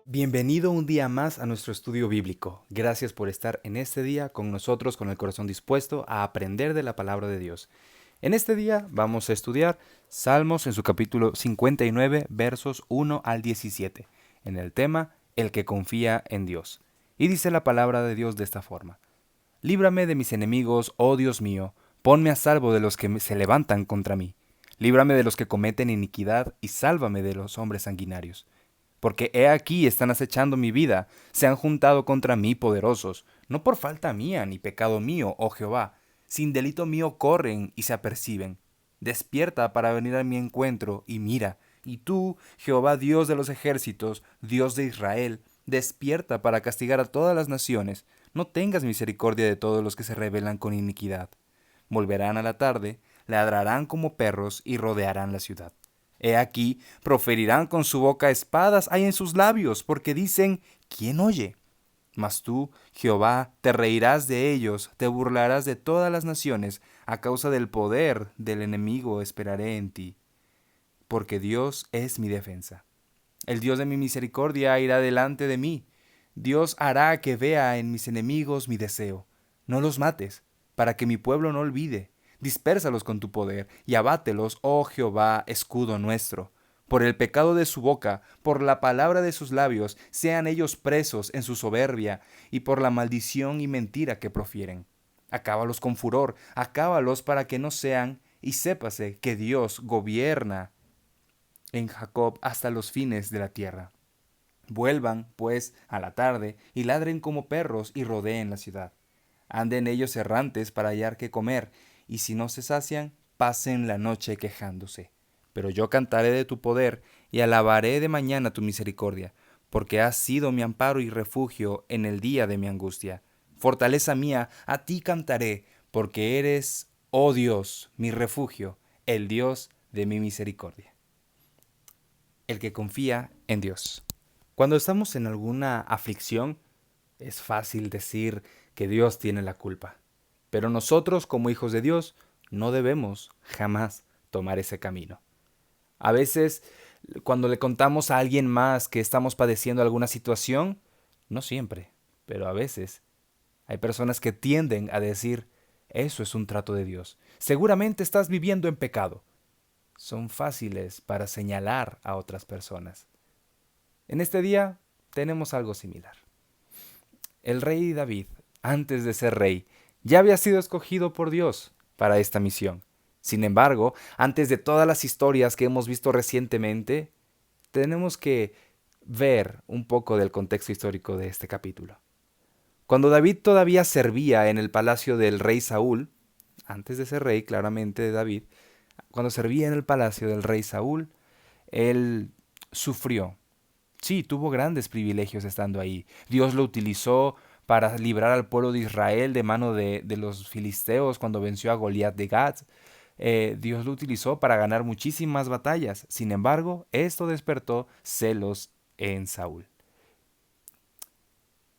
Bienvenido un día más a nuestro estudio bíblico. Gracias por estar en este día con nosotros con el corazón dispuesto a aprender de la palabra de Dios. En este día vamos a estudiar Salmos en su capítulo 59, versos 1 al 17, en el tema El que confía en Dios. Y dice la palabra de Dios de esta forma: Líbrame de mis enemigos, oh Dios mío, ponme a salvo de los que se levantan contra mí. Líbrame de los que cometen iniquidad y sálvame de los hombres sanguinarios. Porque he aquí están acechando mi vida, se han juntado contra mí poderosos, no por falta mía ni pecado mío, oh Jehová, sin delito mío corren y se aperciben. Despierta para venir a mi encuentro y mira, y tú, Jehová Dios de los ejércitos, Dios de Israel, despierta para castigar a todas las naciones, no tengas misericordia de todos los que se rebelan con iniquidad. Volverán a la tarde, ladrarán como perros y rodearán la ciudad. He aquí, proferirán con su boca espadas hay en sus labios, porque dicen, ¿quién oye? Mas tú, Jehová, te reirás de ellos, te burlarás de todas las naciones, a causa del poder del enemigo esperaré en ti. Porque Dios es mi defensa. El Dios de mi misericordia irá delante de mí. Dios hará que vea en mis enemigos mi deseo. No los mates, para que mi pueblo no olvide. Dispérsalos con tu poder, y abátelos, oh Jehová, escudo nuestro. Por el pecado de su boca, por la palabra de sus labios, sean ellos presos en su soberbia, y por la maldición y mentira que profieren. Acábalos con furor, acábalos para que no sean, y sépase que Dios gobierna en Jacob hasta los fines de la tierra. Vuelvan, pues, a la tarde, y ladren como perros, y rodeen la ciudad. Anden ellos errantes para hallar qué comer, y si no se sacian, pasen la noche quejándose. Pero yo cantaré de tu poder, y alabaré de mañana tu misericordia, porque has sido mi amparo y refugio en el día de mi angustia. Fortaleza mía, a ti cantaré, porque eres, oh Dios, mi refugio, el Dios de mi misericordia. El que confía en Dios. Cuando estamos en alguna aflicción, es fácil decir que Dios tiene la culpa. Pero nosotros, como hijos de Dios, no debemos jamás tomar ese camino. A veces, cuando le contamos a alguien más que estamos padeciendo alguna situación, no siempre, pero a veces, hay personas que tienden a decir, eso es un trato de Dios. Seguramente estás viviendo en pecado. Son fáciles para señalar a otras personas. En este día tenemos algo similar. El rey David, antes de ser rey, ya había sido escogido por Dios para esta misión. Sin embargo, antes de todas las historias que hemos visto recientemente, tenemos que ver un poco del contexto histórico de este capítulo. Cuando David todavía servía en el palacio del rey Saúl, antes de ser rey claramente de David, cuando servía en el palacio del rey Saúl, él sufrió. Sí, tuvo grandes privilegios estando ahí. Dios lo utilizó para librar al pueblo de Israel de mano de los filisteos cuando venció a Goliat de Gat. Dios lo utilizó para ganar muchísimas batallas. Sin embargo, esto despertó celos en Saúl.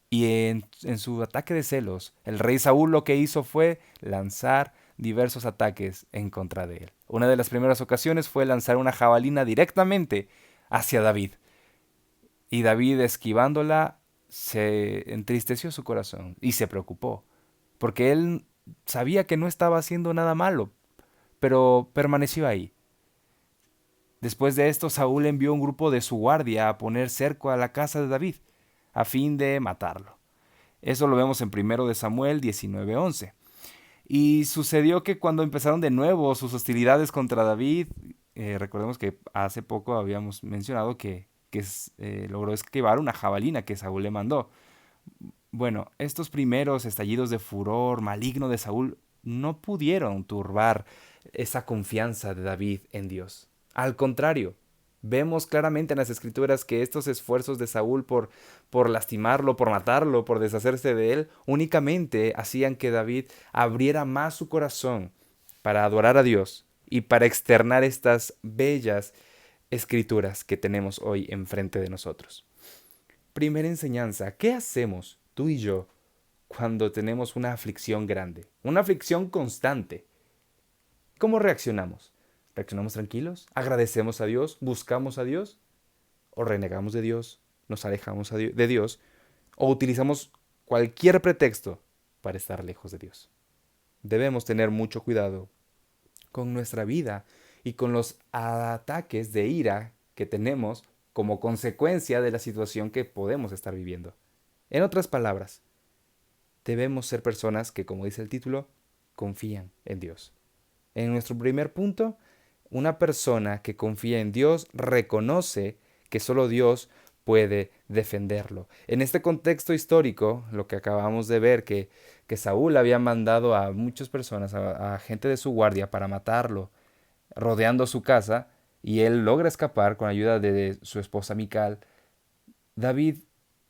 Y en su ataque de celos, el rey Saúl lo que hizo fue lanzar diversos ataques en contra de él. Una de las primeras ocasiones fue lanzar una jabalina directamente hacia David. Y David, esquivándola, se entristeció su corazón y se preocupó, porque él sabía que no estaba haciendo nada malo, pero permaneció ahí. Después de esto, Saúl envió un grupo de su guardia a poner cerco a la casa de David, a fin de matarlo. Eso lo vemos en 1 de Samuel 19:11. Y sucedió que cuando empezaron de nuevo sus hostilidades contra David, recordemos que hace poco habíamos mencionado que logró esquivar una jabalina que Saúl le mandó. Bueno, estos primeros estallidos de furor maligno de Saúl no pudieron turbar esa confianza de David en Dios. Al contrario, vemos claramente en las escrituras que estos esfuerzos de Saúl por lastimarlo, por matarlo, por deshacerse de él, únicamente hacían que David abriera más su corazón para adorar a Dios y para externar estas bellas escrituras que tenemos hoy enfrente de nosotros. Primera enseñanza, ¿qué hacemos tú y yo cuando tenemos una aflicción grande? Una aflicción constante. ¿Cómo reaccionamos? ¿Reaccionamos tranquilos? ¿Agradecemos a Dios? ¿Buscamos a Dios? ¿O renegamos de Dios? ¿Nos alejamos de Dios? ¿O utilizamos cualquier pretexto para estar lejos de Dios? Debemos tener mucho cuidado con nuestra vida y con los ataques de ira que tenemos como consecuencia de la situación que podemos estar viviendo. En otras palabras, debemos ser personas que, como dice el título, confían en Dios. En nuestro primer punto, una persona que confía en Dios reconoce que solo Dios puede defenderlo. En este contexto histórico, lo que acabamos de ver, que Saúl había mandado a muchas personas, a gente de su guardia para matarlo, rodeando su casa, y él logra escapar con ayuda de su esposa Mical. David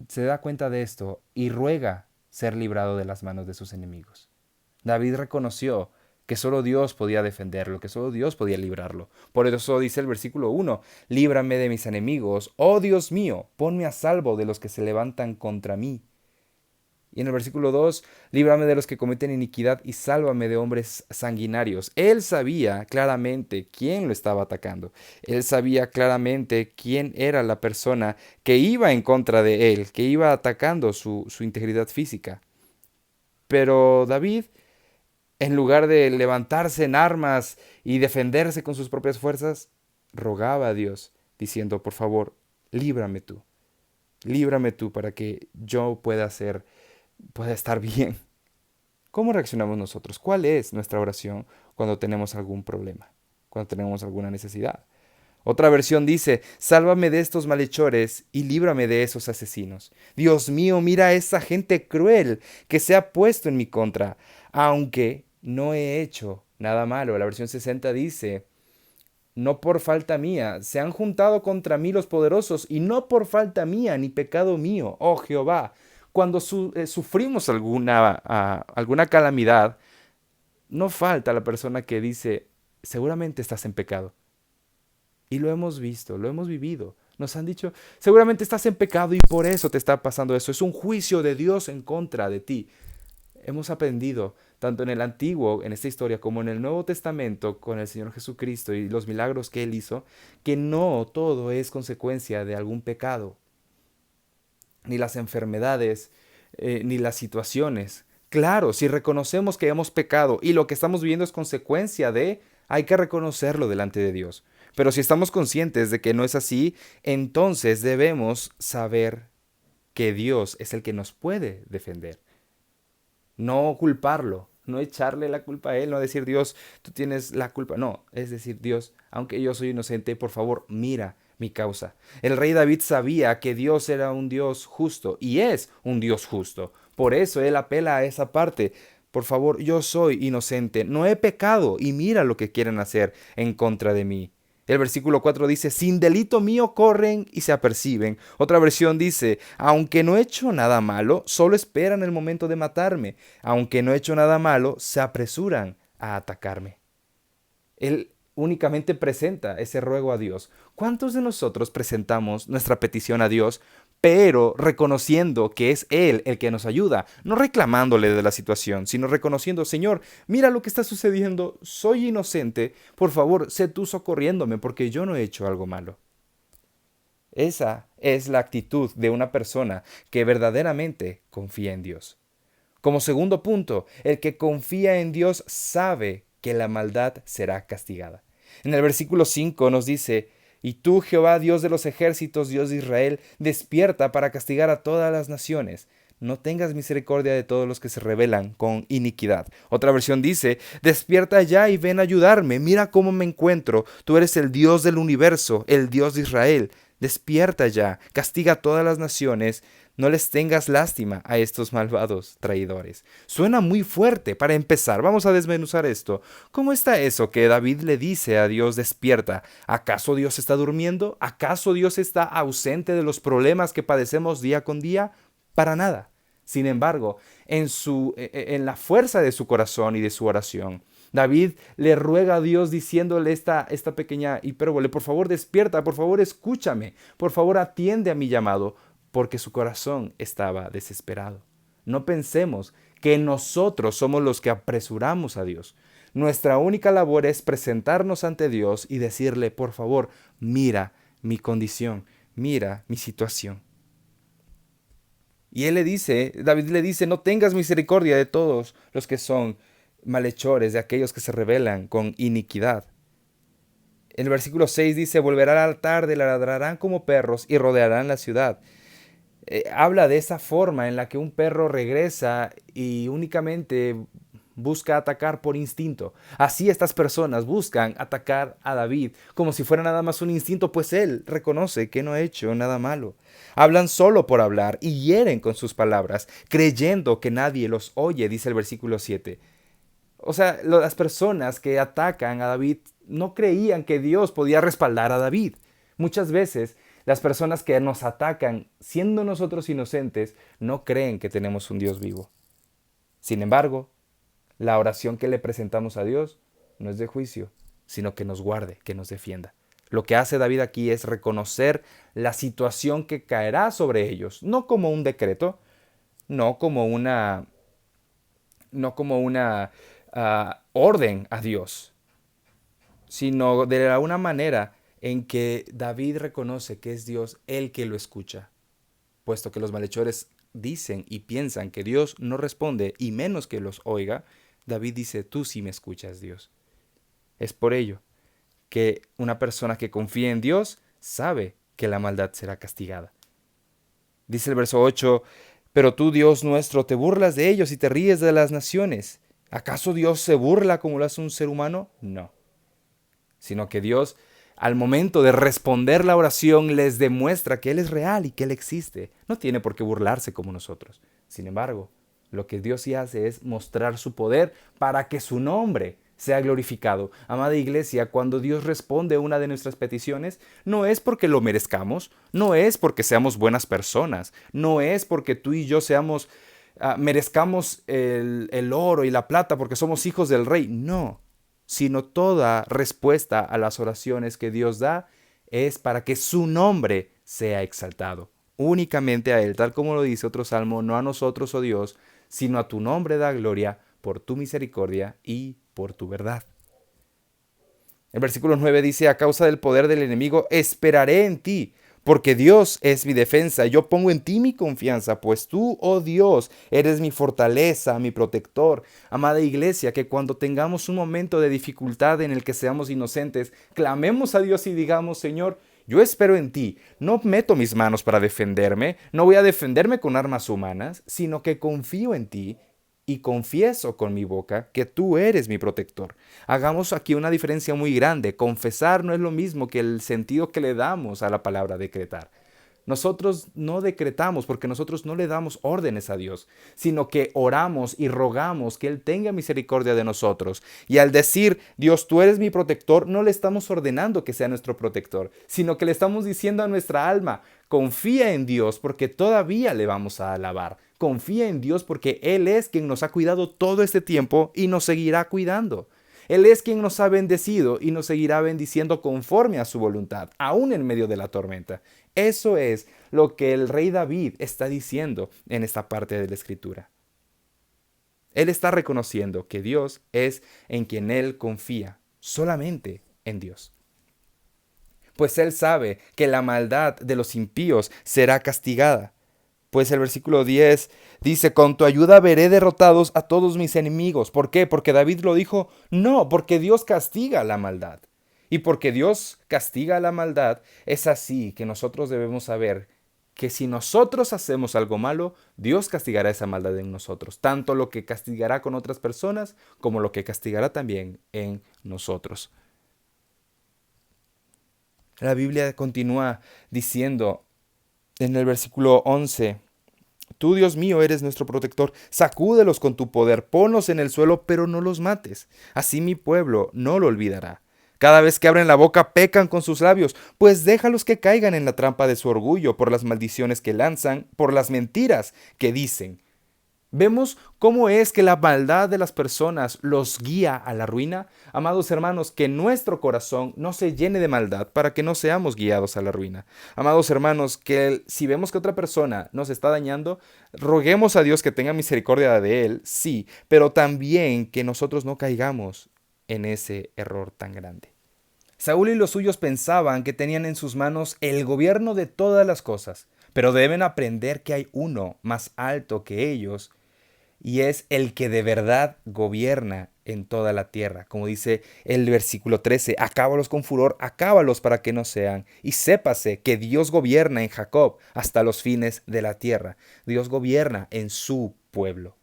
se da cuenta de esto y ruega ser librado de las manos de sus enemigos. David reconoció que solo Dios podía defenderlo, que solo Dios podía librarlo. Por eso dice el versículo 1, líbrame de mis enemigos, oh Dios mío, ponme a salvo de los que se levantan contra mí. Y en el versículo 2, líbrame de los que cometen iniquidad y sálvame de hombres sanguinarios. Él sabía claramente quién lo estaba atacando. Él sabía claramente quién era la persona que iba en contra de él, que iba atacando su integridad física. Pero David, en lugar de levantarse en armas y defenderse con sus propias fuerzas, rogaba a Dios, diciendo, por favor, líbrame tú para que yo pueda estar bien. ¿Cómo reaccionamos nosotros? ¿Cuál es nuestra oración cuando tenemos algún problema, cuando tenemos alguna necesidad? Otra versión dice, sálvame de estos malhechores y líbrame de esos asesinos. Dios mío, mira a esa gente cruel que se ha puesto en mi contra, aunque no he hecho nada malo. La versión 60 dice, no por falta mía, se han juntado contra mí los poderosos, y no por falta mía ni pecado mío, oh Jehová. Cuando sufrimos alguna calamidad, no falta la persona que dice, seguramente estás en pecado. Y lo hemos visto, lo hemos vivido. Nos han dicho, seguramente estás en pecado y por eso te está pasando eso. Es un juicio de Dios en contra de ti. Hemos aprendido, tanto en el Antiguo, en esta historia, como en el Nuevo Testamento, con el Señor Jesucristo y los milagros que Él hizo, que no todo es consecuencia de algún pecado, ni las enfermedades, ni las situaciones. Claro, si reconocemos que hemos pecado y lo que estamos viviendo es consecuencia de, hay que reconocerlo delante de Dios. Pero si estamos conscientes de que no es así, entonces debemos saber que Dios es el que nos puede defender. No culparlo, no echarle la culpa a Él, no decir Dios, tú tienes la culpa. No, es decir, Dios, aunque yo soy inocente, por favor, mira mi causa. El rey David sabía que Dios era un Dios justo y es un Dios justo. Por eso él apela a esa parte. Por favor, yo soy inocente, no he pecado y mira lo que quieren hacer en contra de mí. El versículo 4 dice, sin delito mío corren y se aperciben. Otra versión dice, aunque no he hecho nada malo, solo esperan el momento de matarme. Aunque no he hecho nada malo, se apresuran a atacarme. Él únicamente presenta ese ruego a Dios. ¿Cuántos de nosotros presentamos nuestra petición a Dios, pero reconociendo que es Él el que nos ayuda, no reclamándole de la situación, sino reconociendo, Señor, mira lo que está sucediendo, soy inocente, por favor, sé tú socorriéndome porque yo no he hecho algo malo? Esa es la actitud de una persona que verdaderamente confía en Dios. Como segundo punto, el que confía en Dios sabe que la maldad será castigada. En el versículo 5 nos dice, y tú, Jehová, Dios de los ejércitos, Dios de Israel, despierta para castigar a todas las naciones. No tengas misericordia de todos los que se rebelan con iniquidad. Otra versión dice, despierta ya y ven a ayudarme. Mira cómo me encuentro. Tú eres el Dios del universo, el Dios de Israel. Despierta ya, castiga a todas las naciones. No les tengas lástima a estos malvados traidores. Suena muy fuerte. Para empezar, vamos a desmenuzar esto. ¿Cómo está eso que David le dice a Dios despierta? ¿Acaso Dios está durmiendo? ¿Acaso Dios está ausente de los problemas que padecemos día con día? Para nada. Sin embargo, en la fuerza de su corazón y de su oración, David le ruega a Dios diciéndole esta pequeña hipérbole, por favor despierta, por favor escúchame, por favor atiende a mi llamado, porque su corazón estaba desesperado. No pensemos que nosotros somos los que apresuramos a Dios. Nuestra única labor es presentarnos ante Dios y decirle, por favor, mira mi condición, mira mi situación. Y David le dice, no tengas misericordia de todos los que son malhechores, de aquellos que se rebelan con iniquidad. En el versículo 6 dice, volverán al altar, ladrarán como perros y rodearán la ciudad. Habla de esa forma en la que un perro regresa y únicamente busca atacar por instinto. Así estas personas buscan atacar a David como si fuera nada más un instinto, pues él reconoce que no ha hecho nada malo. Hablan solo por hablar y hieren con sus palabras, creyendo que nadie los oye, dice el versículo 7. O sea, las personas que atacan a David no creían que Dios podía respaldar a David. Muchas veces las personas que nos atacan, siendo nosotros inocentes, no creen que tenemos un Dios vivo. Sin embargo, la oración que le presentamos a Dios no es de juicio, sino que nos guarde, que nos defienda. Lo que hace David aquí es reconocer la situación que caerá sobre ellos, no como un decreto, no como una orden a Dios, sino de una manera en que David reconoce que es Dios el que lo escucha, puesto que los malhechores dicen y piensan que Dios no responde y menos que los oiga. David dice, tú sí me escuchas, Dios. Es por ello que una persona que confía en Dios sabe que la maldad será castigada. Dice el verso 8, pero tú, Dios nuestro, te burlas de ellos y te ríes de las naciones. ¿Acaso Dios se burla como lo hace un ser humano? No. Sino que Dios, al momento de responder la oración, les demuestra que Él es real y que Él existe. No tiene por qué burlarse como nosotros. Sin embargo, lo que Dios sí hace es mostrar su poder para que su nombre sea glorificado. Amada iglesia, cuando Dios responde una de nuestras peticiones, no es porque lo merezcamos, no es porque seamos buenas personas, no es porque tú y yo merezcamos el oro y la plata porque somos hijos del rey, no, sino toda respuesta a las oraciones que Dios da es para que su nombre sea exaltado. Únicamente a Él, tal como lo dice otro salmo, no a nosotros, oh Dios, sino a tu nombre da gloria por tu misericordia y por tu verdad. El versículo 9 dice, a causa del poder del enemigo, esperaré en ti, porque Dios es mi defensa. Yo pongo en ti mi confianza, pues tú, oh Dios, eres mi fortaleza, mi protector. Amada iglesia, que cuando tengamos un momento de dificultad en el que seamos inocentes, clamemos a Dios y digamos, Señor, yo espero en ti, no meto mis manos para defenderme, no voy a defenderme con armas humanas, sino que confío en ti y confieso con mi boca que tú eres mi protector. Hagamos aquí una diferencia muy grande. Confesar no es lo mismo que el sentido que le damos a la palabra decretar. Nosotros no decretamos porque nosotros no le damos órdenes a Dios, sino que oramos y rogamos que Él tenga misericordia de nosotros. Y al decir, Dios, tú eres mi protector, no le estamos ordenando que sea nuestro protector, sino que le estamos diciendo a nuestra alma, confía en Dios porque todavía le vamos a alabar. Confía en Dios porque Él es quien nos ha cuidado todo este tiempo y nos seguirá cuidando. Él es quien nos ha bendecido y nos seguirá bendiciendo conforme a su voluntad, aún en medio de la tormenta. Eso es lo que el rey David está diciendo en esta parte de la escritura. Él está reconociendo que Dios es en quien él confía, solamente en Dios. Pues él sabe que la maldad de los impíos será castigada. Pues el versículo 10 dice, con tu ayuda veré derrotados a todos mis enemigos. ¿Por qué? Porque David lo dijo, no, porque Dios castiga la maldad. Y porque Dios castiga la maldad, es así que nosotros debemos saber que si nosotros hacemos algo malo, Dios castigará esa maldad en nosotros. Tanto lo que castigará con otras personas, como lo que castigará también en nosotros. La Biblia continúa diciendo en el versículo 11, tú, Dios mío, eres nuestro protector, sacúdelos con tu poder, ponlos en el suelo, pero no los mates. Así mi pueblo no lo olvidará. Cada vez que abren la boca pecan con sus labios, pues déjalos que caigan en la trampa de su orgullo, por las maldiciones que lanzan, por las mentiras que dicen. ¿Vemos cómo es que la maldad de las personas los guía a la ruina? Amados hermanos, que nuestro corazón no se llene de maldad para que no seamos guiados a la ruina. Amados hermanos, que si vemos que otra persona nos está dañando, roguemos a Dios que tenga misericordia de él, sí, pero también que nosotros no caigamos en ese error tan grande. Saúl y los suyos pensaban que tenían en sus manos el gobierno de todas las cosas, pero deben aprender que hay uno más alto que ellos y es el que de verdad gobierna en toda la tierra. Como dice el versículo 13, acábalos con furor, acábalos para que no sean. Y sépase que Dios gobierna en Jacob hasta los fines de la tierra. Dios gobierna en su pueblo.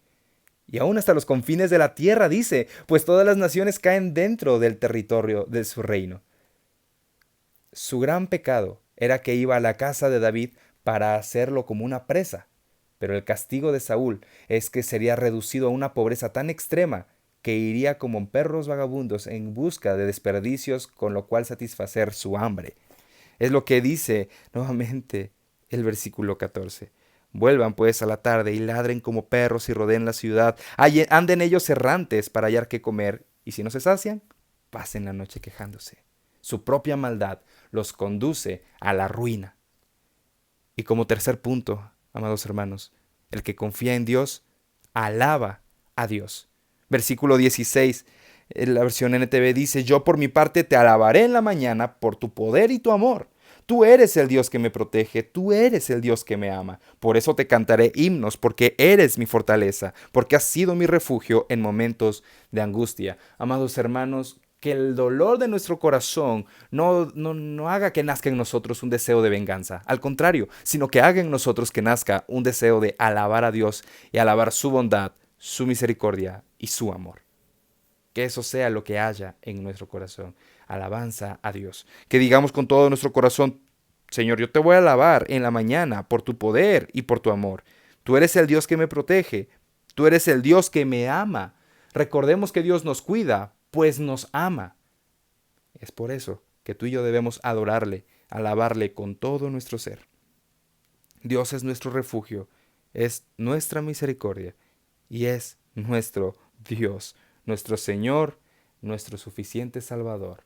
Y aún hasta los confines de la tierra, dice, pues todas las naciones caen dentro del territorio de su reino. Su gran pecado era que iba a la casa de David para hacerlo como una presa, pero el castigo de Saúl es que sería reducido a una pobreza tan extrema que iría como perros vagabundos en busca de desperdicios con lo cual satisfacer su hambre. Es lo que dice nuevamente el versículo 14. Vuelvan pues a la tarde y ladren como perros y rodeen la ciudad. Anden ellos errantes para hallar qué comer, y si no se sacian, pasen la noche quejándose. Su propia maldad los conduce a la ruina. Y como tercer punto, amados hermanos, el que confía en Dios, alaba a Dios. Versículo 16, la versión NTV dice, yo por mi parte te alabaré en la mañana por tu poder y tu amor. Tú eres el Dios que me protege, tú eres el Dios que me ama. Por eso te cantaré himnos, porque eres mi fortaleza, porque has sido mi refugio en momentos de angustia. Amados hermanos, que el dolor de nuestro corazón no haga que nazca en nosotros un deseo de venganza. Al contrario, sino que haga en nosotros que nazca un deseo de alabar a Dios y alabar su bondad, su misericordia y su amor. Que eso sea lo que haya en nuestro corazón. Alabanza a Dios. Que digamos con todo nuestro corazón, Señor, yo te voy a alabar en la mañana por tu poder y por tu amor. Tú eres el Dios que me protege. Tú eres el Dios que me ama. Recordemos que Dios nos cuida, pues nos ama. Es por eso que tú y yo debemos adorarle, alabarle con todo nuestro ser. Dios es nuestro refugio, es nuestra misericordia y es nuestro Dios, nuestro Señor, nuestro suficiente Salvador.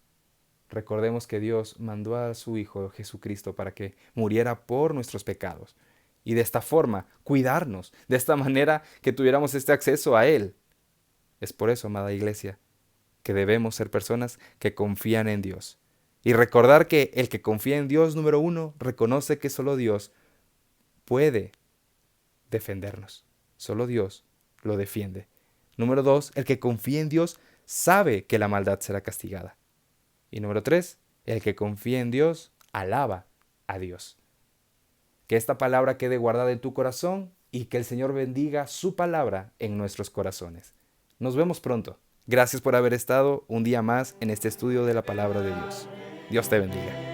Recordemos que Dios mandó a su Hijo Jesucristo para que muriera por nuestros pecados y de esta forma cuidarnos, de esta manera que tuviéramos este acceso a Él. Es por eso, amada iglesia, que debemos ser personas que confían en Dios. Y recordar que el que confía en Dios, número uno, reconoce que solo Dios puede defendernos. Solo Dios lo defiende. Número dos, el que confía en Dios sabe que la maldad será castigada. Y número tres, el que confía en Dios alaba a Dios. Que esta palabra quede guardada en tu corazón y que el Señor bendiga su palabra en nuestros corazones. Nos vemos pronto. Gracias por haber estado un día más en este estudio de la palabra de Dios. Dios te bendiga.